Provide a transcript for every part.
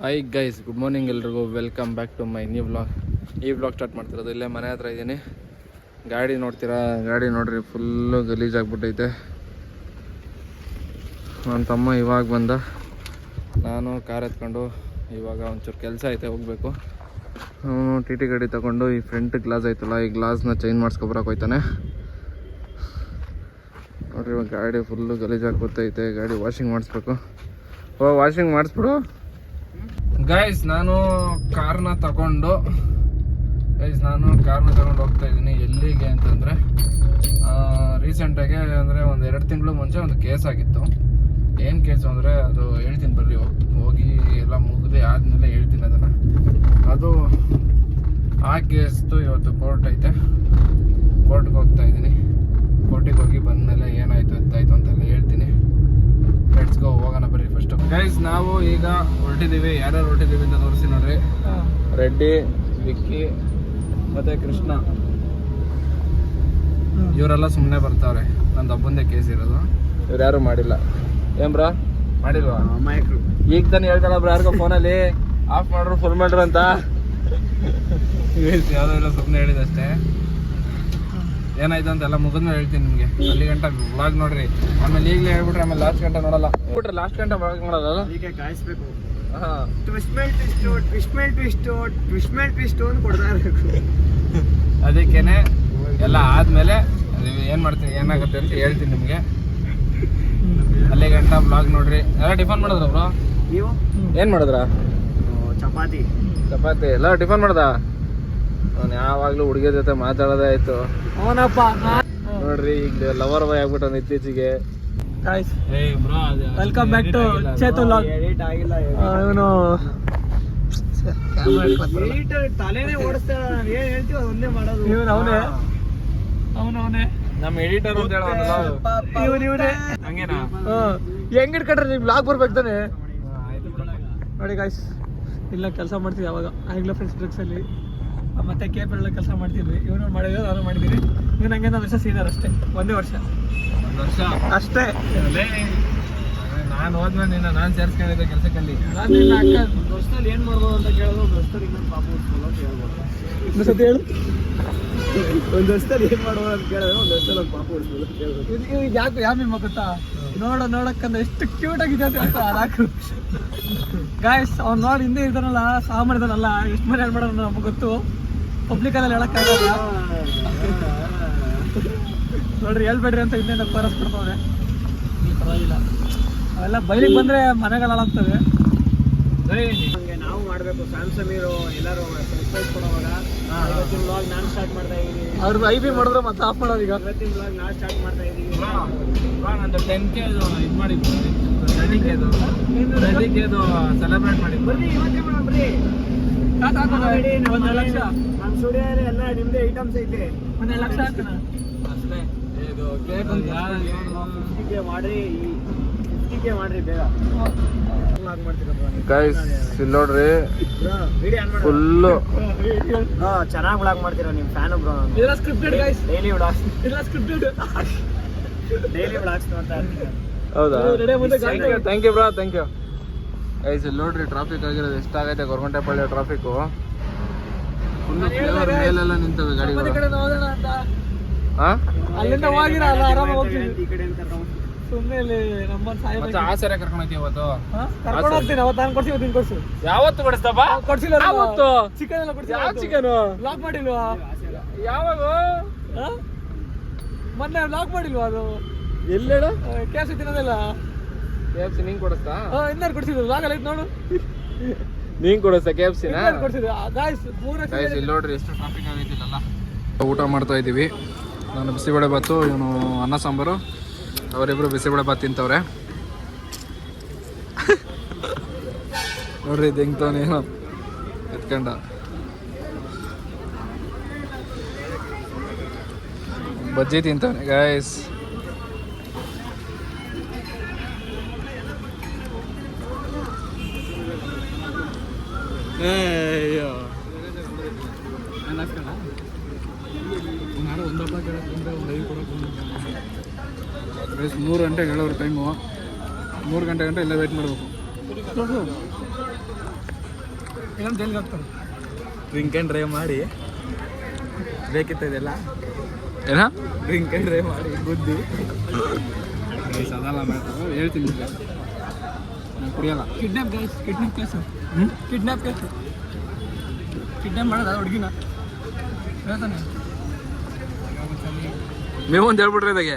Hi guys, good morning ಎಲ್ರಿಗೂ. Welcome back to my new vlog. ಈ vlog start ಮಾಡ್ತಿರೋದು ಇಲ್ಲೇ ಮನೆ ಹತ್ರ ಇದ್ದೀನಿ. ಗಾಡಿ ನೋಡ್ತೀರಾ, ಗಾಡಿ ನೋಡ್ರಿ ಫುಲ್ಲು ಗಲೀಜಾಗ್ಬಿಟ್ಟೈತೆ. ನನ್ನ ತಮ್ಮ ಇವಾಗ ಬಂದ, ನಾನು ಕಾರ್ ಎತ್ಕೊಂಡು ಇವಾಗ ಒಂಚೂರು ಕೆಲಸ ಐತೆ ಹೋಗಬೇಕು. ಅವನು ಟಿ ಟಿ ಗಾಡಿ ತಗೊಂಡು ಈ ಫ್ರಂಟ್ ಗ್ಲಾಸ್ ಐತಲ್ಲ, ಈ ಗ್ಲಾಸ್ನ ಚೇಂಜ್ ಮಾಡಿಸ್ಕೊಬರಕ್ಕೆ ಹೋಯ್ತಾನೆ. ನೋಡ್ರಿ ಇವಾಗ ಗಾಡಿ ಫುಲ್ಲು ಗಲೀಜಾಗಿ ಗೊತ್ತೈತೆ. ಗಾಡಿ ವಾಷಿಂಗ್ ಮಾಡಿಸ್ಬೇಕು. ವಾಷಿಂಗ್ ಮಾಡಿಸ್ಬಿಡು ಗೈಸ್. ನಾನು ಕಾರ್ನ ತಗೊಂಡು ಹೋಗ್ತಾ ಇದ್ದೀನಿ. ಎಲ್ಲಿಗೆ ಅಂತಂದರೆ ರೀಸೆಂಟಾಗಿ ಅಂದರೆ ಒಂದು 2 ತಿಂಗಳು ಮುಂಚೆ ಒಂದು ಕೇಸ್ ಆಗಿತ್ತು. ಏನು ಕೇಸು ಅಂದರೆ ಅದು ಹೇಳ್ತೀನಿ ಬರ್ರಿ, ಹೋಗಿ ಎಲ್ಲ ಮುಗಿದು ಆದಮೇಲೆ ಹೇಳ್ತೀನಿ ಅದನ್ನು. ಅದು ಆ ಕೇಸ್ದು ಇವತ್ತು ಕೋರ್ಟ್ ಐತೆ. ಕೋರ್ಟ್ಗೆ ಹೋಗ್ತಾ ಇದ್ದೀನಿ. ಕೋರ್ಟಿಗೆ ಹೋಗಿ ಬಂದಮೇಲೆ ಏನಾಯಿತು ಎತ್ತಾಯಿತು ಅಂತೆಲ್ಲ ಹೇಳ್ತೀನಿ. ಲೆಟ್ಸ್ ಗೋ, ಹೋಗೋಣ ಬರ್ರಿ ಫಸ್ಟ್. ಗೈಸ್, ನಾವು ಈಗ ಹೊರಟಿದ್ದೀವಿ. ಯಾರ್ಯಾರು ಹೊರಟಿದ್ದೀವಿ ಅಂತ ತೋರಿಸಿ ನೋಡ್ರಿ. ರೆಡ್ಡಿ, ವಿಕ್ಕಿ ಮತ್ತು ಕೃಷ್ಣ ಇವರೆಲ್ಲ ಸುಮ್ಮನೆ ಬರ್ತಾವ್ರೆ. ನಂದು ಒಬ್ಬಂದೇ ಕೇಸ್ ಇರೋದು, ಇವ್ರು ಯಾರು ಮಾಡಿಲ್ಲ. ಏನ್ ಬ್ರಾ ಮಾಡಿಲ್ವಾ? ಈಗ ತಾನೇ ಹೇಳ್ತಾರ ಬ್ರಾ ಯಾರಿಗೋ ಫೋನಲ್ಲಿ ಆಫ್ ಮಾಡ್ರು ಫುಲ್ ಮಾಡ್ರು ಅಂತ. ಯಾವುದೋ ಇಲ್ಲ, ಸುಮ್ಮನೆ ಹೇಳಿದಷ್ಟೇ. ಏನಾಯ್ತು ಅಂತೆಲ್ಲ ಮುಗಿದ್ಮೇಲೆ ಹೇಳ್ತೀನಿ ನಿಮಗೆ. ಅಲ್ಲಿ ಗಂಟ ವ್ಲಾಗ್ ನೋಡ್ರಿ. ಆಮೇಲೆ ಈಗಲೇ ಹೇಳ್ಬಿಟ್ರೆ ಆಮೇಲೆ ಲಾಸ್ಟ್ ಗಂಟೆ ನೋಡಲ್ಲ. ಬಿಟ್ರೆ ಲಾಸ್ಟ್ ಗಂಟೆ ವ್ಲಾಗ್ ನೋಡಲ್ಲ. ಈಗ ಕಾಯಿಸ್ಬೇಕು. ಟ್ವಿಸ್ಟ್ ಅಂತ ಕೊಡ್ತಾ ಇರಬೇಕು. ಅದಕ್ಕೇನೆ ಎಲ್ಲ ಆದ್ಮೇಲೆ ಏನ್ ಮಾಡ್ತೀನಿ ಏನಾಗುತ್ತೆ ಅಂತ ಹೇಳ್ತೀನಿ ನಿಮಗೆ. ಅಲ್ಲಿ ಗಂಟ ವ್ಲಾಗ್ ನೋಡ್ರಿ. ಎಲ್ಲ ಟಿಫನ್ ಮಾಡಿದ್ರ ಬ್ರೋ? ನೀವು ಏನ್ ಮಾಡಿದ್ರ? ಚಪಾತಿ ಎಲ್ಲ ಟಿಫನ್ ಮಾಡ್ದ. ಅವ್ನು ಯಾವಾಗ್ಲೂ ಹುಡುಗಿಯ ಜೊತೆ ಮಾತಾಡೋದೇ ಆಯ್ತು. ಅವನಪ್ಪ ನೋಡ್ರಿ, ಈಗ ಲವರ್ ಬಾಯ್ ಆಗ್ಬಿಟ್ಟು ಇತ್ತೀಚೆಗೆ. Welcome back to Chetu vlog. ಇವನು ತಲೆನೇ ಓಡಿಸ್ತಾರ, ಏನ್ ಹೇಳ್ತೀವಿ ಒಂದೇ ಮಾಡೋದು. ಇವನು ಅವನೇ ನಮ್ಮ ಎಡಿಟರ್ ಅಂತ ಹೇಳೋಣ. ಹಂಗೇನಾ? ಹೆಂಗ್ ಇಟ್ಕೊಂಡ್ರೆ ನೀವು ವ್ಲಾಗ್ ಬರ್ಬೇಕು ತಾನೆ. ನೋಡಿ ಗಾಯ್ಸ್, ಇಲ್ಲ ಕೆಲಸ ಮಾಡ್ತೀವಿ ಅವಾಗ ಆಗ್ಲಾ ಫ್ರೆಂಡ್ಸ್ ಡ್ರಗ್ಸ್ ಅಲ್ಲಿ ಮತ್ತೆ ಕೇಪಲ್ಲಿ ಕೆಲಸ ಮಾಡ್ತಿದ್ವಿ. ಇವನು ಮಾಡಿದ್ರು, ನಾನು ಮಾಡಿದ್ದೀನಿ. ಇವ್ನು ಹಂಗೆ ಒಂದು ವರ್ಷ ಸೀನಿಯರ್ ಅಷ್ಟೇ. ಒಂದೇ ವರ್ಷ ಅಷ್ಟೇ. ನಾನು ಹೋದ್ಮೇಲೆ ನಾನು ಸೇರಿಸ್ಕೊಂಡಿದ್ದೆ ಕೆಲಸಕ್ಕಲ್ಲಿ. ನಾನು ನಿನ್ನ ಅಕ್ಕ ಒಂದು ವರ್ಷದಲ್ಲಿ ಏನು ಮಾಡ್ಬೋದು ಅಂತ ಕೇಳೋದು. ಒಂದು ವರ್ಷದಲ್ಲಿ ಇನ್ನೊಂದು ಪಾಪ ಉಳಿಸ್ಬೋದು ಅಂತ ಹೇಳ್ಬೋದು. ಸತಿ ಹೇಳು. ಒಂದು ವರ್ಷದಲ್ಲಿ ಏನು ಮಾಡ್ಬೋದು ಅಂತ ಕೇಳಿದ್ರೆ ಒಂದು ವರ್ಷದಲ್ಲಿ ಒಂದು ಪಾಪ ಉಳಿಸ್ಬೋದು ಅಂತ ಹೇಳ್ಬೋದು. ಈಗ ಯಾಕೆ ಯಾವ ನಿಮ್ಮ ಗೊತ್ತಾ? ನೋಡಕ್ಕಂದ ಎಷ್ಟು ಕ್ಯೂಟ್ ಆಗಿದೆ ಅಂತ ಹೇಳ್ತಾ ಅದಾಕು ಗಾಯ್ಸ್. ಅವ್ನು ನೋಡಿ ಹಿಂದೆ ಇದ್ದಾನಲ್ಲ, ಸಹ ಮಾಡಿದಾನಲ್ಲ, ಎಷ್ಟು ಮನೆ ಹೇಳಿ ಮಾಡೋಣ ನಮಗೆ ಗೊತ್ತು. ಪಬ್ಲಿಕಲ್ಲಿ ಹೇಳಕ್ಕಾಗಲ್ಲ. ನೋಡ್ರಿ, ಹೇಳ್ಬೇಡ್ರಿ ಅಂತ ಹಿಂದೆ ಕೋರಸ್ ಕೊಡ್ತವ್ರೆ. ಪರವಾಗಿಲ್ಲ, ಅವೆಲ್ಲ ಬೈಲಿಗೆ ಬಂದರೆ ಮನೆಗಳು ಹಾಳಾಗ್ತವೆ. ನಾವು ಮಾಡಬೇಕು. ಸ್ಯಾಮ್ಸಮೀರು ಎಲ್ಲರೂ ಸರ್ಪ್ರೈಸ್ ಕೊಡೋವಾಗ ಇವತ್ತಿನ ವ್ಲಾಗ್ ನಾನು ಸ್ಟಾರ್ಟ್ ಮಾಡ್ತಾ ಇದ್ದೀನಿ. ಅವ್ರದ್ದು ಐಬಿ ಮಾಡಿದ್ರೆ ಮತ್ತೆ ಆಫ್ ಮಾಡೋದು. ಈಗ ಇವತ್ತಿನ ವ್ಲಾಗ್ ನಾನು ಸ್ಟಾರ್ಟ್ ಮಾಡ್ತಾ ಇದ್ದೀನಿ. ನಂದು 10K ಇದು ಮಾಡಿದ್ದು, ರೆಡಿಕೇದು ಸೆಲೆಬ್ರೇಟ್ ಮಾಡಿದ್ದು. ಬರ್ರಿ ಇವತ್ತೇ ಮಾಡೋಣ ಬರ್ರಿ. 1 ಲಕ್ಷ ನಮ್ಮ ಸ್ಟುಡಿಯೋದಲ್ಲಿ ಎಲ್ಲ ನಿಮ್ಮದೇ ಐಟಮ್ಸ್ ಐತೆ. 1 ಲಕ್ಷ ಆಗ್ತಾನೆ ಅಷ್ಟೇ. ಇದು ಕೇಕ್ ಅಂತ 50K ಮಾಡ್ರಿ, 50K ಮಾಡ್ರಿ ಬೇಗ. ಗೈಸ್ ಇಲ್ಲಿ ನೋಡ್ರಿ, ಫುಲ್ಲು ಚೆನ್ನಾಗಿ ವ್ಲಾಗ್ ಮಾಡ್ತೀರಾ. ನಿಮ್ಮ ಫ್ಯಾನ್ ಬ್ರೋ. ಇದೆಲ್ಲ ಸ್ಕ್ರಿಪ್ಟೆಡ್ ಗೈಸ್. ಡೈಲಿ ವ್ಲಾಗ್ಸ್, ಇದೆಲ್ಲ ಸ್ಕ್ರಿಪ್ಟೆಡ್. ಡೈಲಿ ವ್ಲಾಗ್ಸ್ ನೋಡ್ತಾ ಇರ್ತೀನಿ. ಹೌದಾ? Thank you bro, thank you. Guys ಇಲ್ಲಿ ನೋಡ್ರಿ, ಟ್ರಾಫಿಕ್ ಆಗಿರೋದು ಎಷ್ಟಾಗೈತೆ. Goraguntepalya traffic full. ಫ್ಲೇವರ್ ಮೇಲೆಲ್ಲ ನಿಂತವೆ ಗಾಡಿಗಳು. ಅಲ್ಲಿಂದ ಹೋಗಿರ ಆರಾಮ ಹೋಗ್ತೀವಿ. ಈ ಕಡೆ ಅಂತ ಸುಮ್ಮನೆ ನಮ್ಮ ಆಸರೆ ಕರ್ಕೊಂಡು ಹೋಗ್ತೀವಿ. ಅವತ್ತು ಕರ್ಕೊಂಡು ಹೋಗ್ತೀನಿ. ಅವತ್ತು ನಾನು ಕೊಡ್ಸಿ, ಇವತ್ತು ಕೊಡ್ಸು. ಯಾವತ್ತು ಕೊಡಿಸ್ತಪ್ಪ? ಕೊಡ್ಸಿಲ್ಲ. ಯಾವತ್ತು? ಚಿಕನ್ ಎಲ್ಲ ಕೊಡ್ಸಿ. ಯಾವ ಚಿಕನು? ಲಾಕ್ ಮಾಡಿಲ್ವಾ? ಯಾವಾಗ? ಮೊನ್ನೆ ಲಾಕ್ ಮಾಡಿಲ್ವಾ? ಅದು ಎಲ್ಲಿ ಹೇಳು? ಕ್ಯಾಶ್ ತಿನ್ನೋದಿಲ್ಲ. KFC ನೀನ್ ಕೊಡಿಸ್ತಾ? ಇನ್ನಾರು ಕೊಡ್ಸಿದ್ರು. ಲಾಗಲ್ಲ ಐತೆ ನೋಡು. ನೀನ್ ಕೊಡಿಸ್ತಾ KFC ನ? ಕೊಡ್ಸಿದ್ರು ಗಾಯ್ಸ್. ಗಾಯ್ಸ್ ಇಲ್ಲಿ ನೋಡ್ರಿ ಎಷ್ಟು ಟ್ರಾಫಿಕ್ ಆಗೈತಿಲ್ಲ. ಊಟ ಮಾಡ್ತಾ ಇದ್ದೀವಿ. ನಾನು ಬಿಸಿಬೇಳೆ ಬಾತು, ಇವನು ಅನ್ನ ಸಾಂಬಾರು. ಅವರಿಬ್ರು ಬಿಸಿಬೇಳೆ ಬಾತ್ ತಿಂತವ್ರೆ. ನೋಡ್ರಿ ಇದು ಹೆಂಗ್ ತಾನೇನೋ ಎತ್ಕೊಂಡ. ಬಜ್ಜಿ ತಿಂತವನೆ ಗಾಯ್ಸ್. ಗೈಸ್ 3 ಗಂಟೆಗೆ ಹೇಳೋರು ಟೈಮು. 3 ಗಂಟೆ ಇಲ್ಲೇ ವೆಯ್ಟ್ ಮಾಡಬೇಕು. ಇನ್ನೊಂದು ಜೈಲಿಗೆ ಹೋಗ್ತಾರೆ. ಡ್ರಿಂಕ್ ಆ್ಯಂಡ್ ಡ್ರೈವ್ ಮಾಡಿ ಬೇಕಿತ್ತು ಇದೆಲ್ಲ. ಏನ ಡ್ರಿಂಕ್ ಆ್ಯಂಡ್ ಡ್ರೈವ್ ಮಾಡಿ ಬುದ್ಧಿ ಅದಲ್ಲ ಮ್ಯಾಟ್ರು. ಹೇಳ್ತೀನಿ ನಾನು ಕುಡಿಯಲ್ಲ. Kidnap guys, kidnap case. Kidnap case. Kidnap ಮಾಡೋದು ಹುಡುಗಿನ ಹೇಳ್ತಾನೆ. ನೀವು ಒಂದು ಹೇಳ್ಬಿಟ್ರೆ ಇದಾಗೆ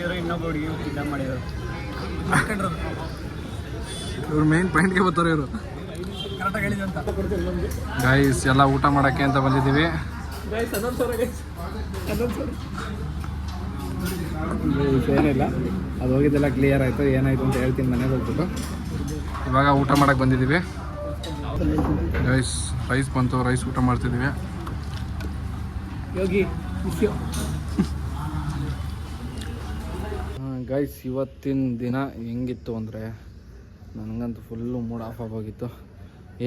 ಇವರು ಇನ್ನೊಬ್ಬ ಹುಡುಗಿ ಕಿಡ್ನಾಪ್ ಮಾಡಿದ್ರು. ಇವ್ರು ಮೇನ್ ಪಾಯಿಂಟ್ಗೆ ಬರ್ತಾರೆ ಇವರು. ಕರೆಕ್ಟಾಗಿ ಹೇಳಿದೆ ಅಂತ. ಗೈಸ್ ಎಲ್ಲ ಊಟ ಮಾಡೋಕ್ಕೆ ಅಂತ ಬಂದಿದ್ದೀವಿ. ಏನಿಲ್ಲ, ಅದು ಹೋಗಿದ್ದೆಲ್ಲ ಕ್ಲಿಯರ್ ಆಯಿತು. ಏನಾಯಿತು ಅಂತ ಹೇಳ್ತೀನಿ ಮನೆಗೆ ಹೋಗ್ಬಿಟ್ಟು. ಇವಾಗ ಊಟ ಮಾಡೋಕ್ಕೆ ಬಂದಿದ್ದೀವಿ ಗೈಸ್. ರೈಸ್ ಬಂತು, ರೈಸ್ ಊಟ ಮಾಡ್ತಿದ್ದೀವಿ. ಯೋಗಿ ಗೈಸ್ ಇವತ್ತಿನ ದಿನ ಹೆಂಗಿತ್ತು ಅಂದರೆ ನನಗಂತೂ ಫುಲ್ಲು ಮೂಡ್ ಆಫ್ ಆಗೋಗಿತ್ತು.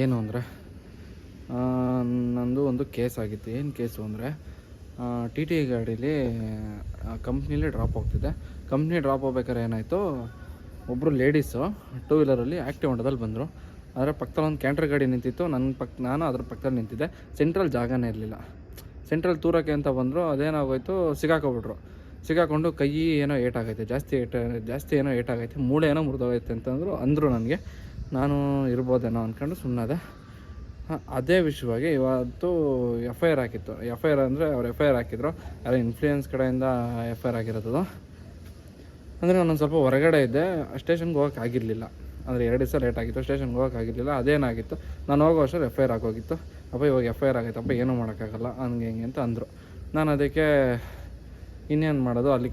ಏನು ಅಂದರೆ ನಂದು ಒಂದು ಕೇಸ್ ಆಗಿತ್ತು. ಏನು ಕೇಸು ಅಂದರೆ ಟಿ ಟಿ ಗಾಡೀಲಿ ಕಂಪ್ನಿಲಿ ಡ್ರಾಪ್ ಹೋಗ್ತಿದ್ದೆ. ಕಂಪ್ನಿ ಡ್ರಾಪ್ ಹೋಗ್ಬೇಕಾದ್ರೆ ಏನಾಯಿತು, ಒಬ್ಬರು ಲೇಡೀಸು ಟೂ ವೀಲರಲ್ಲಿ ಆ್ಯಕ್ಟಿವ್ ಹೊಂಡದಲ್ಲಿ ಬಂದರು. ಅದರ ಪಕ್ಕದಲ್ಲಿ ಒಂದು ಕ್ಯಾಂಟ್ರ್ ಗಾಡಿ ನಿಂತಿತ್ತು. ನಾನು ಅದ್ರ ಪಕ್ಕದಲ್ಲಿ ನಿಂತಿದ್ದೆ. ಸೆಂಟ್ರಲ್ ಜಾಗನೇ ಇರಲಿಲ್ಲ. ಸೆಂಟ್ರಲ್ ತೂರಕ್ಕೆ ಅಂತ ಬಂದರು. ಅದೇನಾಗೋಯ್ತು, ಸಿಗಾಕೊಂಡು ಕೈ ಏನೋ ಏಟಾಗೈತೆ, ಜಾಸ್ತಿ ಏನೋ ಏಟಾಗೈತೆ, ಮೂಳೆ ಏನೋ ಮುರಿದೋಗೈತೆ ಅಂದರು ನನಗೆ. ನಾನು ಇರ್ಬೋದೇನೋ ಅಂದ್ಕೊಂಡು ಸುಮ್ಮನಾದೆ. ಅದೇ ವಿಷಯವಾಗಿ ಇವತ್ತು ಎಫ್ ಐ ಆರ್ ಹಾಕಿತ್ತು. ಎಫ್ ಐ ಆರ್ ಅಂದರೆ ಅವ್ರು ಎಫ್ ಐ ಆರ್ ಹಾಕಿದ್ರು. ಯಾರೋ ಇನ್ಫ್ಲೂಯೆನ್ಸ್ ಕಡೆಯಿಂದ ಎಫ್ ಐ ಆರ್ ಆಗಿರೋದು. ಅಂದರೆ ನಾನೊಂದು ಸ್ವಲ್ಪ ಹೊರಗಡೆ ಇದ್ದೆ, ಸ್ಟೇಷನ್ಗೆ ಹೋಗೋಕ್ಕಾಗಿರಲಿಲ್ಲ. ಅಂದರೆ 2 ದಿವಸ ಲೇಟ್ ಆಗಿತ್ತು, ಸ್ಟೇಷನ್ಗೆ ಹೋಗೋಕ್ಕಾಗಿರಲಿಲ್ಲ. ಅದೇನಾಗಿತ್ತು, ನಾನು ಹೋಗೋ ವರ್ಷ ಎಫ್ ಐ ಆರ್ ಆಗೋಗಿತ್ತು. ಅಪ್ಪ ಇವಾಗ ಎಫ್ ಐ ಆರ್ ಆಗೈತಪ್ಪ, ಏನೂ ಮಾಡೋಕ್ಕಾಗಲ್ಲ ಹಂಗೆ ಹಿಂಗೆ ಅಂತ ಅಂದರು. ನಾನು ಅದಕ್ಕೆ ಇನ್ನೇನು ಮಾಡೋದು, ಅಲ್ಲಿ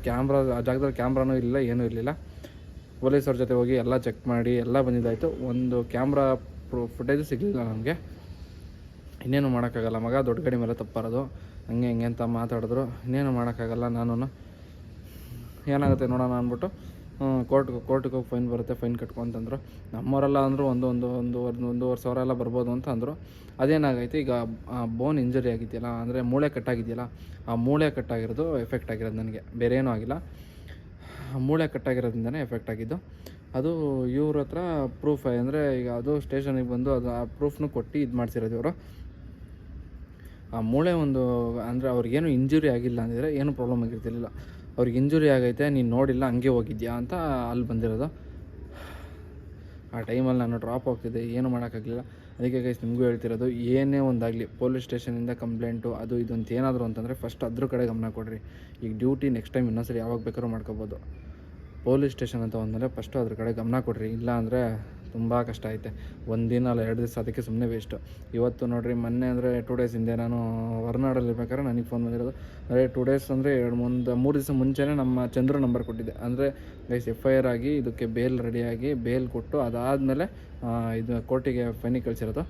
ಆ ಜಾಗದಲ್ಲಿ ಕ್ಯಾಮ್ರಾನೂ ಇಲ್ಲ, ಏನೂ ಇರಲಿಲ್ಲ. ಪೊಲೀಸವ್ರ ಜೊತೆ ಹೋಗಿ ಎಲ್ಲ ಚೆಕ್ ಮಾಡಿ ಎಲ್ಲ ಬಂದಿದ್ದಾಯಿತು. ಒಂದು ಕ್ಯಾಮ್ರಾ ಫುಟೇಜು ಸಿಗಲಿಲ್ಲ ನನಗೆ. ಇನ್ನೇನು ಮಾಡೋಕ್ಕಾಗಲ್ಲ, ಮಗ ದೊಡ್ಡ ಗಾಡಿ ಮೇಲೆ ತಪ್ಪಾರೋದು, ಹಂಗೆ ಹಿಂಗೆ ಅಂತ ಮಾತಾಡಿದ್ರು. ಇನ್ನೇನು ಮಾಡೋಕ್ಕಾಗಲ್ಲ. ನಾನು ಏನಾಗುತ್ತೆ ನೋಡೋಣ ಅಂದ್ಬಿಟ್ಟು ಕೋರ್ಟಿಗೆ ಹೋಗಿ ಫೈನ್ ಬರುತ್ತೆ, ಫೈನ್ ಕಟ್ಕೊ ಅಂತಂದರು. ನಮ್ಮವರೆಲ್ಲ ಅಂದರು ಒಂದೂವರೆ ಸಾವಿರ ಎಲ್ಲ ಬರ್ಬೋದು ಅಂತ ಅಂದರು. ಅದೇನಾಗೈತೆ, ಈಗ ಬೋನ್ ಇಂಜರಿ ಆಗಿದೆಯಲ್ಲ, ಅಂದರೆ ಮೂಳೆ ಕಟ್ಟಾಗಿದೆಯಲ್ಲ, ಆ ಮೂಳೆ ಕಟ್ಟಾಗಿರೋದು ಎಫೆಕ್ಟ್ ಆಗಿರೋದು ನನಗೆ, ಬೇರೆ ಏನೂ ಆಗಿಲ್ಲ. ಮೂಳೆ ಕಟ್ಟಾಗಿರೋದ್ರಿಂದನೇ ಎಫೆಕ್ಟ್ ಆಗಿದ್ದು. ಅದು ಇವ್ರ ಹತ್ರ ಪ್ರೂಫ್ ಅಂದರೆ ಈಗ ಅದು ಸ್ಟೇಷನಿಗೆ ಬಂದು ಅದು ಆ ಪ್ರೂಫ್ನು ಕೊಟ್ಟು ಇದು ಮಾಡಿಸಿರೋದು ಇವರು. ಆ ಮೂಳೆ ಒಂದು ಅಂದರೆ ಅವ್ರಿಗೇನು ಇಂಜುರಿ ಆಗಿಲ್ಲ ಅಂದಿದ್ರೆ ಏನೂ ಪ್ರಾಬ್ಲಮ್ ಆಗಿರ್ತಿರ್ಲಿಲ್ಲ. ಅವ್ರಿಗೆ ಇಂಜುರಿ ಆಗೈತೆ, ನೀನು ನೋಡಿಲ್ಲ ಹಂಗೆ ಹೋಗಿದ್ಯಾ ಅಂತ ಅಲ್ಲಿ ಬಂದಿರೋದು. ಆ ಟೈಮಲ್ಲಿ ನಾನು ಡ್ರಾಪ್ ಹೋಗ್ತಿದ್ದೆ, ಏನೂ ಮಾಡೋಕ್ಕಾಗಲಿಲ್ಲ. ಅದಕ್ಕೆ ಗೈಸ್ ನಿಮಗೂ ಹೇಳ್ತಿರೋದು, ಏನೇ ಒಂದಾಗಲಿ ಪೊಲೀಸ್ ಸ್ಟೇಷನಿಂದ ಕಂಪ್ಲೇಂಟು ಅದು ಇದು ಅಂತ ಏನಾದರೂ ಅಂತಂದರೆ ಫಸ್ಟ್ ಅದ್ರ ಕಡೆ ಗಮನ ಕೊಡಿರಿ. ಈಗ ಡ್ಯೂಟಿ ನೆಕ್ಸ್ಟ್ ಟೈಮ್ ಇನ್ನೊಂದ್ಸರಿ ಯಾವಾಗ ಬೇಕಾದ್ರೂ ಮಾಡ್ಕೋಬೋದು. ಪೊಲೀಸ್ ಸ್ಟೇಷನ್ ಅಂತ ಬಂದಮೇಲೆ ಫಸ್ಟು ಅದ್ರ ಕಡೆ ಗಮನ ಕೊಡಿರಿ. ಇಲ್ಲ ಅಂದರೆ ತುಂಬ ಕಷ್ಟ ಐತೆ. 1 ದಿನ ಅಲ್ಲ 2 ದಿವಸ ಅದಕ್ಕೆ ಸುಮ್ಮನೆ ವೇಸ್ಟು. ಇವತ್ತು ನೋಡಿರಿ, ಮೊನ್ನೆ ಅಂದರೆ 2 ಡೇಸ್ ಹಿಂದೆ ನಾನು ಹೊರನಾಡಲ್ಲಿರ್ಬೇಕಾದ್ರೆ ನನಗೆ ಫೋನ್ ಬಂದಿರೋದು. ಅಂದರೆ 2 ಡೇಸ್ ಅಂದರೆ 3 ದಿವಸ ಮುಂಚೆನೇ ನಮ್ಮ ಚಂದ್ರು ನಂಬರ್ ಕೊಟ್ಟಿದ್ದೆ. ಅಂದರೆ ಗೈಸ್ ಎಫ್ ಐ ಆರ್ ಆಗಿ ಇದಕ್ಕೆ ಬೇಲ್ ರೆಡಿಯಾಗಿ ಬೇಲ್ ಕೊಟ್ಟು ಅದಾದಮೇಲೆ ಇದು ಕೋರ್ಟಿಗೆ ಫೈನಿಗೆ ಕಳಿಸಿರೋದು.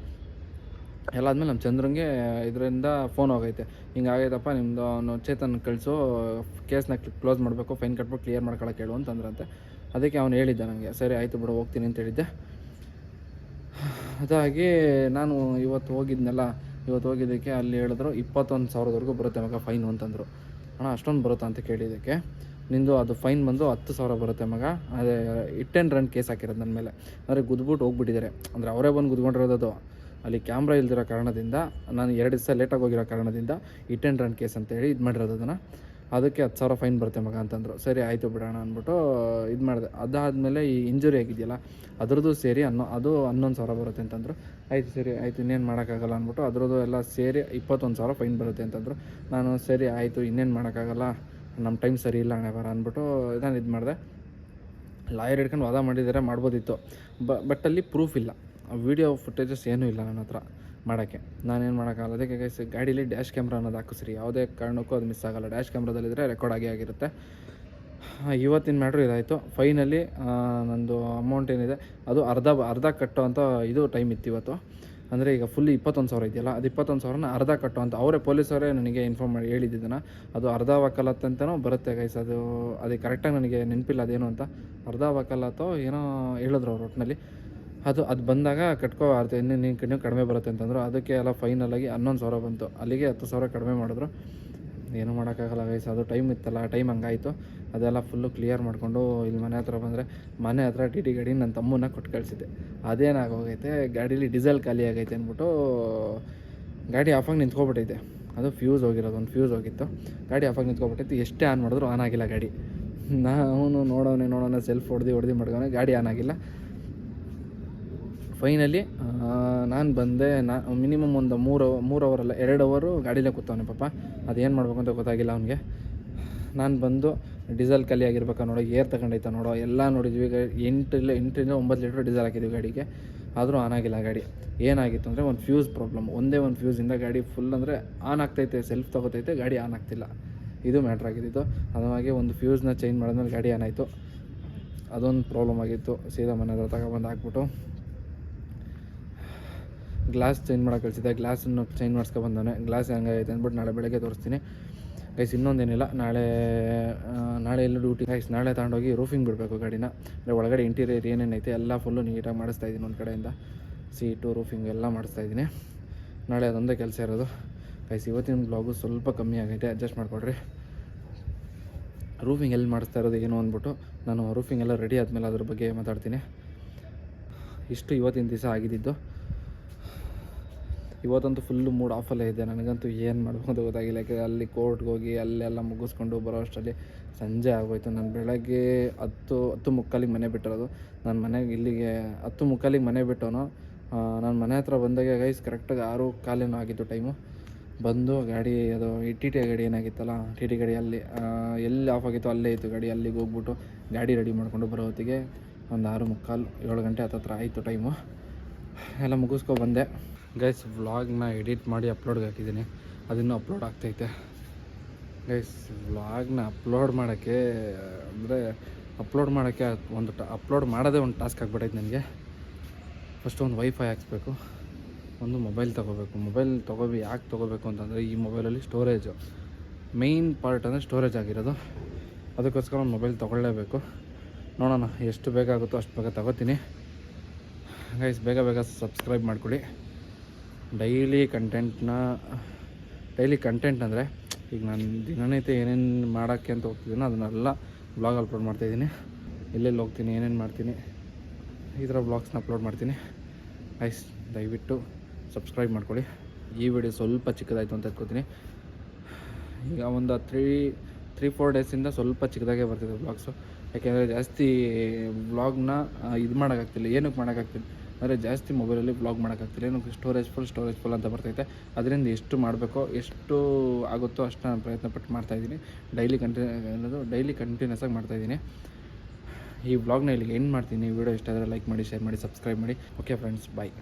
ಎಲ್ಲಾದ್ಮೇಲೆ ನಮ್ಮ ಚಂದ್ರಂಗೆ ಇದರಿಂದ ಫೋನ್ ಹೋಗೈತೆ, ಹಿಂಗಾಗೈತಪ್ಪ ನಿಮ್ಮದು ಅವನು ಚೇತನ್ ಕಳಿಸು, ಕೇಸ್ನ ಕ್ಲೋಸ್ ಮಾಡಬೇಕು, ಫೈನ್ ಕಟ್ಬಿಟ್ಟು ಕ್ಲಿಯರ್ ಮಾಡ್ಕೊಳಕ್ಕೆ ಹೇಳು ಅಂತಂದ್ರಂತೆ. ಅದಕ್ಕೆ ಅವನು ಹೇಳಿದ್ದೆ ನನಗೆ. ಸರಿ ಆಯಿತು ಬಿಡು ಹೋಗ್ತೀನಿ ಅಂತ ಹೇಳಿದ್ದೆ. ಅದಾಗಿ ನಾನು ಇವತ್ತು ಹೋಗಿದ್ದಕ್ಕೆ ಅಲ್ಲಿ ಹೇಳಿದ್ರು 21,000ವರೆಗೂ ಬರುತ್ತೆ ಮಗ ಫೈನು ಅಂತಂದರು. ಅಣ್ಣ ಅಷ್ಟೊಂದು ಬರುತ್ತಾ ಅಂತ ಕೇಳಿದ್ದಕ್ಕೆ, ನಿಂದು ಅದು ಫೈನ್ ಬಂದು 10,000 ಬರುತ್ತೆ ಮಗ. ಅದೇ ಹಿಟ್ ಆ್ಯಂಡ್ ರನ್ ಕೇಸ್ ಹಾಕಿರೋದು ನನ್ನ ಮೇಲೆ. ಅಂದರೆ ಗುದ್ಬಿಟ್ಟು ಹೋಗ್ಬಿಟ್ಟಿದ್ದಾರೆ, ಅಂದರೆ ಅವರೇ ಬಂದು ಗುದ್ಕೊಂಡಿರೋದು. ಅಲ್ಲಿ ಕ್ಯಾಮ್ರಾ ಇಲ್ದಿರೋ ಕಾರಣದಿಂದ, ನಾನು 2 ದಿವಸ ಲೇಟಾಗಿ ಹೋಗಿರೋ ಕಾರಣದಿಂದ ಹಿಟ್ ಆ್ಯಂಡ್ ರನ್ ಕೇಸ್ ಅಂತೇಳಿ ಇದು ಮಾಡಿರೋದು ಅದನ್ನು. ಅದಕ್ಕೆ 10,000 ಫೈನ್ ಬರುತ್ತೆ ಮಗ ಅಂತಂದರು. ಸರಿ ಆಯಿತು ಬಿಡೋಣ ಅಂದ್ಬಿಟ್ಟು ಇದು ಮಾಡಿದೆ. ಅದಾದಮೇಲೆ ಈ ಇಂಜುರಿ ಆಗಿದೆಯಲ್ಲ ಅದ್ರದ್ದು ಸೇರಿ ಅದು 11,000 ಬರುತ್ತೆ ಅಂತಂದರು. ಆಯಿತು ಸರಿ ಆಯಿತು, ಇನ್ನೇನು ಮಾಡೋಕ್ಕಾಗಲ್ಲ ಅಂದ್ಬಿಟ್ಟು ಅದ್ರದ್ದು ಎಲ್ಲ ಸೇರಿ 21,000 ಫೈನ್ ಬರುತ್ತೆ ಅಂತಂದರು. ನಾನು ಸರಿ ಆಯಿತು, ಇನ್ನೇನು ಮಾಡೋಕ್ಕಾಗಲ್ಲ, ನಮ್ಮ ಟೈಮ್ ಸರಿ ಇಲ್ಲ ಹಣೆ ಬರ ಅಂದ್ಬಿಟ್ಟು ನಾನು ಇದು ಮಾಡಿದೆ. ಲಾಯರ್ ಹಿಡ್ಕೊಂಡು ವಾದ ಮಾಡಿದರೆ ಮಾಡ್ಬೋದಿತ್ತು, ಬಟ್ ಅಲ್ಲಿ ಪ್ರೂಫ್ ಇಲ್ಲ, ವೀಡಿಯೋ ಫುಟೇಜಸ್ ಏನೂ ಇಲ್ಲ ನನ್ನ ಹತ್ರ ಮಾಡೋಕ್ಕೆ. ನಾನೇನು ಮಾಡೋಕ್ಕಾಗಲ್ಲ. ಅದಕ್ಕೆ ಗಾಡೀಲಿ ಡ್ಯಾಶ್ ಕ್ಯಾಮ್ರಾ ಅನ್ನೋದು ಹಾಕಿಸ್ರಿ, ಯಾವುದೇ ಕಾರಣಕ್ಕೂ ಅದು ಮಿಸ್ ಆಗೋಲ್ಲ. ಡ್ಯಾಶ್ ಕ್ಯಾಮ್ರಾದಲ್ಲಿದ್ದರೆ ರೆಕಾರ್ಡ್ ಆಗಿರುತ್ತೆ. ಇವತ್ತಿನ ಮ್ಯಾಟ್ರ್ ಇದಾಯಿತು. ಫೈನಲಿ ನಂದು ಅಮೌಂಟ್ ಏನಿದೆ ಅದು ಅರ್ಧ ಕಟ್ಟೋ ಅಂತ ಇದು ಟೈಮ್ ಇತ್ತು ಇವತ್ತು. ಅಂದರೆ ಈಗ ಫುಲ್ 21,000 ಇದೆಯಲ್ಲ, ಅದು 21,000ನ ಅರ್ಧ ಕಟ್ಟೋ ಅಂತ ಅವರೇ ಪೊಲೀಸವರೇ ನನಗೆ ಇನ್ಫಾರ್ಮ್ ಮಾಡಿ ಹೇಳಿದ್ದನ್ನು. ಅದು ಅರ್ಧ ವಕಾಲತ್ ಅಂತಲೂ ಬರುತ್ತೆ ಗೈಸ್. ಅದು ಕರೆಕ್ಟಾಗಿ ನನಗೆ ನೆನಪಿಲ್ಲ ಅದೇನು ಅಂತ. ಅರ್ಧ ವಕಾಲತ್ತೋ ಏನೋ ಹೇಳಿದ್ರು ಅವ್ರು ಒಟ್ಟಿನಲ್ಲಿ. ಅದು ಬಂದಾಗ ಕಟ್ಕೋ ಇನ್ನೂ ಕಡಿಮೆ ಬರುತ್ತೆ ಅಂತಂದರು. ಅದಕ್ಕೆ ಎಲ್ಲ ಫೈನಲಾಗಿ 11,000 ಬಂತು. ಅಲ್ಲಿಗೆ 10,000 ಕಡಿಮೆ ಮಾಡಿದ್ರು. ಏನೂ ಮಾಡೋಕ್ಕಾಗಲ್ಲ ಗೈಸ್, ಅದು ಟೈಮ್ ಇತ್ತಲ್ಲ, ಟೈಮ್ ಹಂಗಾಯಿತು. ಅದೆಲ್ಲ ಫುಲ್ಲು ಕ್ಲಿಯರ್ ಮಾಡಿಕೊಂಡು ಇಲ್ಲಿ ಮನೆ ಹತ್ರ ಬಂದರೆ ಮನೆ ಹತ್ರ ಟಿ ಟಿ ಗಾಡಿ ನನ್ನ ತಮ್ಮನ್ನ ಕೊಟ್ಟು ಕಳಿಸಿದ್ದೆ. ಅದೇನಾಗೋಗೈತೆ, ಗಾಡೀಲಿ ಡೀಸೆಲ್ ಖಾಲಿ ಆಗೈತೆ ಅಂದ್ಬಿಟ್ಟು ಗಾಡಿ ಆಫಾಗಿ ನಿಂತ್ಕೊಬಿಟ್ಟೈತೆ. ಅದು ಫ್ಯೂಸ್ ಹೋಗಿರೋದು, ಒಂದು ಫ್ಯೂಸ್ ಹೋಗಿತ್ತು. ಗಾಡಿ ಆಫಾಗಿ ನಿಂತ್ಕೊಬಿಟ್ಟೈತೆ. ಎಷ್ಟೇ ಆನ್ ಮಾಡಿದ್ರು ಆನ್ ಆಗಿಲ್ಲ ಗಾಡಿ. ನಾನು ನೋಡೋಣ ಸೆಲ್ಫ್ ಹೊಡೆದು ಮಡ್ಗೋನೆ, ಗಾಡಿ ಆನ್ ಆಗಿಲ್ಲ. ಫೈನಲಿ ನಾನು ಬಂದೆ. ಮಿನಿಮಮ್ ಒಂದು 3 ಅವರಲ್ಲ 2 ಅವರು ಗಾಡಿಲೇ ಕೂತವನೆ ಪಾಪ. ಅದೇನು ಮಾಡಬೇಕು ಅಂತ ಗೊತ್ತಾಗಿಲ್ಲ ಅವನಿಗೆ. ನಾನು ಬಂದು ಡೀಸೆಲ್ ಖಾಲಿ ಆಗಿರ್ಬೇಕಾ ನೋಡೋ, ಏರ್ ತಗೊಂಡೈತ ನೋಡೋ, ಎಲ್ಲ ನೋಡಿದ್ವಿ. 8ರಿಂದ 9 ಲೀಟ್ರ್ ಡೀಸೆಲ್ ಹಾಕಿದ್ವಿ ಗಾಡಿಗೆ, ಆದರೂ ಆನ್ ಆಗಿಲ್ಲ ಗಾಡಿ. ಏನಾಗಿತ್ತು ಅಂದರೆ ಒಂದು ಫ್ಯೂಸ್ ಪ್ರಾಬ್ಲಮ್. ಒಂದೇ ಒಂದು ಫ್ಯೂಸಿಂದ ಗಾಡಿ ಫುಲ್ ಅಂದರೆ ಆನ್ ಆಗ್ತೈತೆ, ಸೆಲ್ಫ್ ತೊಗೋತೈತೆ, ಗಾಡಿ ಆನ್ ಆಗ್ತಿಲ್ಲ. ಇದು ಮ್ಯಾಟ್ರ್ ಆಗಿದ್ದು. ಅದವಾಗಿ ಒಂದು ಫ್ಯೂಸ್ನ ಚೇಂಜ್ ಮಾಡಿದ್ಮೇಲೆ ಗಾಡಿ ಆನ್ ಆಯಿತು. ಅದೊಂದು ಪ್ರಾಬ್ಲಮ್ ಆಗಿತ್ತು. ಸೀದಾ ಮನೆ ಹತ್ರ ತಗೊಬಂದು ಹಾಕ್ಬಿಟ್ಟು ಗ್ಲಾಸ್ ಚೇಂಜ್ ಮಾಡೋಕೆ ಕಳಿಸಿದ್ದೆ. ಗ್ಲಾಸನ್ನು ಚೇಂಜ್ ಮಾಡಿಸ್ಕೊಬಂದವನೆ. ಗ್ಲಾಸ್ ಹೆಂಗಾಗೈತೆ ಅಂದ್ಬಿಟ್ಟು ನಾಳೆ ಬೆಳಗ್ಗೆ ತೋರಿಸ್ತೀನಿ ಗೈಸ್. ಇನ್ನೊಂದೇನಿಲ್ಲ, ನಾಳೆ ಎಲ್ಲ ಡ್ಯೂಟಿ ಗೈಸ್. ನಾಳೆ ತಗೊಂಡೋಗಿ ರೂಫಿಂಗ್ ಬಿಡಬೇಕು ಗಾಡಿನ. ಅಂದರೆ ಒಳಗಡೆ ಇಂಟೀರಿಯರ್ ಏನೇನೈತೆ ಎಲ್ಲ ಫುಲ್ಲು ನೀಟಾಗಿ ಮಾಡಿಸ್ತಾಯಿದ್ದೀನಿ. ಒಂದು ಕಡೆಯಿಂದ ಸೀಟು ರೂಫಿಂಗ್ ಎಲ್ಲ ಮಾಡಿಸ್ತಾಯಿದ್ದೀನಿ. ನಾಳೆ ಅದೊಂದೇ ಕೆಲಸ ಇರೋದು ಗೈಸ್. ಇವತ್ತಿನ ಬ್ಲಾಗು ಸ್ವಲ್ಪ ಕಮ್ಮಿ ಆಗೈತೆ, ಅಡ್ಜಸ್ಟ್ ಮಾಡಿಕೊಡ್ರಿ. ರೂಫಿಂಗ್ ಎಲ್ಲಿ ಮಾಡಿಸ್ತಾ ಇರೋದು ಏನು ಅಂದ್ಬಿಟ್ಟು ನಾನು ರೂಫಿಂಗ್ ಎಲ್ಲ ರೆಡಿ ಆದಮೇಲೆ ಅದ್ರ ಬಗ್ಗೆ ಮಾತಾಡ್ತೀನಿ. ಇಷ್ಟು ಇವತ್ತಿನ ದಿವಸ ಆಗಿದ್ದು. ಇವತ್ತಂತೂ ಫುಲ್ಲು ಮೂಡ್ ಆಫಲ್ಲೇ ಇದೆ. ನನಗಂತೂ ಏನು ಮಾಡಬೇಕು ಅಂತ ಗೊತ್ತಾಗಿಲ್ಲ. ಯಾಕೆ ಅಲ್ಲಿ ಕೋರ್ಟ್ಗೆ ಹೋಗಿ ಅಲ್ಲೆಲ್ಲ ಮುಗಿಸ್ಕೊಂಡು ಬರೋ ಅಷ್ಟರಲ್ಲಿ ಸಂಜೆ ಆಗೋಯ್ತು. ನಾನು ಬೆಳಗ್ಗೆ 10:30 ಮನೆ ಬಿಟ್ಟಿರೋದು. ನಾನು ಮನೆಗೆ ಇಲ್ಲಿಗೆ 10:30 ಮನೆ ಬಿಟ್ಟವನು. ನಾನು ಮನೆ ಹತ್ರ ಬಂದಾಗ ಗೈಸ್ ಕರೆಕ್ಟಾಗಿ 6:15 ಆಗಿತ್ತು ಟೈಮು. ಬಂದು ಗಾಡಿ ಅದು ಟಿ ಟಿ ಗಾಡಿ ಏನಾಗಿತ್ತಲ್ಲ, ಟಿ ಟಿ ಗಾಡಿ ಅಲ್ಲಿ ಎಲ್ಲಿ ಆಫ್ ಆಗಿತ್ತು ಅಲ್ಲೇ ಇತ್ತು ಗಾಡಿ. ಅಲ್ಲಿಗೆ ಹೋಗ್ಬಿಟ್ಟು ಗಾಡಿ ರೆಡಿ ಮಾಡಿಕೊಂಡು ಬರೋ ಹೊತ್ತಿಗೆ ಒಂದು 6:45-7 ಗಂಟೆ ಹತ್ತತ್ರ ಆಯಿತು ಟೈಮು. ಎಲ್ಲ ಮುಗಿಸ್ಕೊಬಂದೆ ಗೈಸ್. ವ್ಲಾಗ್ನ ಎಡಿಟ್ ಮಾಡಿ ಅಪ್ಲೋಡ್ಗೆ ಹಾಕಿದ್ದೀನಿ, ಅದನ್ನು ಅಪ್ಲೋಡ್ ಆಗ್ತೈತೆ ಗೈಸ್. ವ್ಲಾಗ್ನ ಅಪ್ಲೋಡ್ ಮಾಡೋಕ್ಕೆ ಅಂದರೆ ಅಪ್ಲೋಡ್ ಮಾಡೋದೇ ಒಂದು ಟಾಸ್ಕ್ ಆಗಿಬಿಟ್ಟೈತೆ ನನಗೆ. ಫಸ್ಟ್ ಒಂದು ವೈಫೈ ಹಾಕ್ಸ್ಬೇಕು, ಒಂದು ಮೊಬೈಲ್ ತೊಗೋಬೇಕು. ಯಾಕೆ ತೊಗೋಬೇಕು ಅಂತಂದರೆ ಈ ಮೊಬೈಲಲ್ಲಿ ಸ್ಟೋರೇಜು ಮೇಯ್ನ್ ಪಾರ್ಟ್ ಅಂದರೆ ಸ್ಟೋರೇಜ್ ಆಗಿರೋದು. ಅದಕ್ಕೋಸ್ಕರ ಒಂದು ಮೊಬೈಲ್ ತೊಗೊಳ್ಳೇಬೇಕು. ನೋಡೋಣ ಎಷ್ಟು ಬೇಕಾಗುತ್ತೋ ಅಷ್ಟು ಬೇಗ ತೊಗೋತೀನಿ ಗೈಸ್. ಬೇಗ ಸಬ್ಸ್ಕ್ರೈಬ್ ಮಾಡ್ಕೊಳ್ಳಿ. ಡೈಲಿ ಕಂಟೆಂಟ್ ಅಂದರೆ ಈಗ ನಾನು ದಿನನಿತ್ಯ ಏನೇನು ಮಾಡೋಕ್ಕೆ ಅಂತ ಹೋಗ್ತಿದ್ದೀನೋ ಅದನ್ನೆಲ್ಲ ಬ್ಲಾಗ್ ಅಪ್ಲೋಡ್ ಮಾಡ್ತಾಯಿದ್ದೀನಿ. ಎಲ್ಲೆಲ್ಲಿ ಹೋಗ್ತೀನಿ, ಏನೇನು ಮಾಡ್ತೀನಿ, ಈ ಥರ ಬ್ಲಾಗ್ಸ್ನ ಅಪ್ಲೋಡ್ ಮಾಡ್ತೀನಿ ಗೈಸ್. ದಯವಿಟ್ಟು ಸಬ್ಸ್ಕ್ರೈಬ್ ಮಾಡ್ಕೊಳ್ಳಿ. ಈ ವಿಡಿಯೋ ಸ್ವಲ್ಪ ಚಿಕ್ಕದಾಯಿತು ಅಂತ ಎತ್ಕೋತೀನಿ. ಈಗ ಒಂದು 3-4 ಡೇಸಿಂದ ಸ್ವಲ್ಪ ಚಿಕ್ಕದಾಗೇ ಬರ್ತಿದೆ ಬ್ಲಾಗ್ಸು. ಯಾಕೆಂದರೆ ಜಾಸ್ತಿ ವ್ಲಾಗ್ನ ಇದು ಮಾಡೋಕ್ಕಾಗ್ತಿಲ್ಲ. ಏನಕ್ಕೆ ಮಾಡೋಕ್ಕಾಗ್ತಿಲ್ಲ ಅಂದರೆ ಜಾಸ್ತಿ ಮೊಬೈಲಲ್ಲಿ ವ್ಲಾಗ್ ಮಾಡೋಕ್ಕಾಗ್ತಿಲ್ಲ. ಏನಕ್ಕೆ ಸ್ಟೋರೇಜ್ ಫುಲ್ ಅಂತ ಬರ್ತೈತೆ. ಅದರಿಂದ ಎಷ್ಟು ಮಾಡಬೇಕೋ, ಎಷ್ಟು ಆಗುತ್ತೋ ಅಷ್ಟು ನಾನು ಪ್ರಯತ್ನಪಟ್ಟು ಮಾಡ್ತಾಯಿದ್ದೀನಿ. ಡೈಲಿ ಕಂಟಿನ್ಯೂಸ್ ಆಗಿ ಮಾಡ್ತಾಯಿದ್ದೀನಿ. ಈ ವ್ಲಾಗ್ನ ಇಲ್ಲಿಗೆ ಎಂಡ್ ಮಾಡ್ತೀನಿ. ವಿಡಿಯೋ ಇಷ್ಟ ಆದರೆ ಲೈಕ್ ಮಾಡಿ, ಶೇರ್ ಮಾಡಿ, ಸಬ್ಸ್ಕ್ರೈಬ್ ಮಾಡಿ. ಓಕೆ ಫ್ರೆಂಡ್ಸ್, ಬಾಯ್.